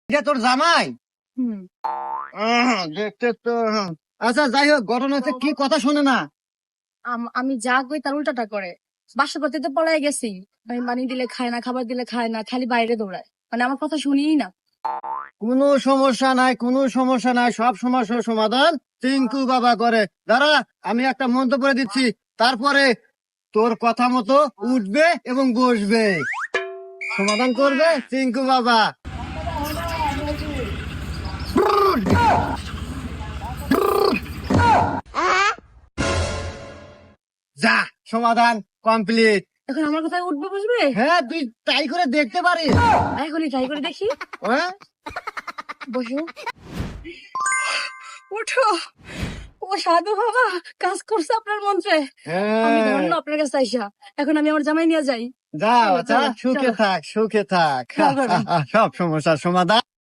এটা তোর জামাই? হুম। দেখতে তো আচ্ছা, যাই হোক, ঘটনা হচ্ছে কি, কথা শোনে না। আমি যা কই তার উল্টাটা করে। বাসা করতে তো পলাই গেছি। আমি পানি দিলে খায় না, খাবার দিলে খায় না, খালি বাইরে দৌড়ায়, মানে আমার কথা শুনিই না। কোনো সমস্যা নাই, কোনো সমস্যা নাই, সব সমস্যার সমাধান টিঙ্কু বাবা করে। দাঁড়া, আমি একটা মন্তব্য করে দিচ্ছি, তারপরে তোর কথা মতো উঠবে এবং বসবে, সমাধান করবে টিঙ্কু বাবা। যা, সমাধান কমপ্লিট। এখন আমার কথায় উঠবে বসবে? হ্যাঁ, তুই ট্রাই করে দেখতে পারিস। এখনই ট্রাই করে দেখি। হ্যাঁ, বসো, উঠো। ও সাধু বাবা, কাজ করছে আপনার মন্ত্রে। আমি ধন্য আপনার কাছে আইসা। এখন আমি আমার জামাই নিয়ে যাই। যাও, চলো, সুখে চলো। থাক, সুখে থাক। চলো। সব সমস্যার সমাধান।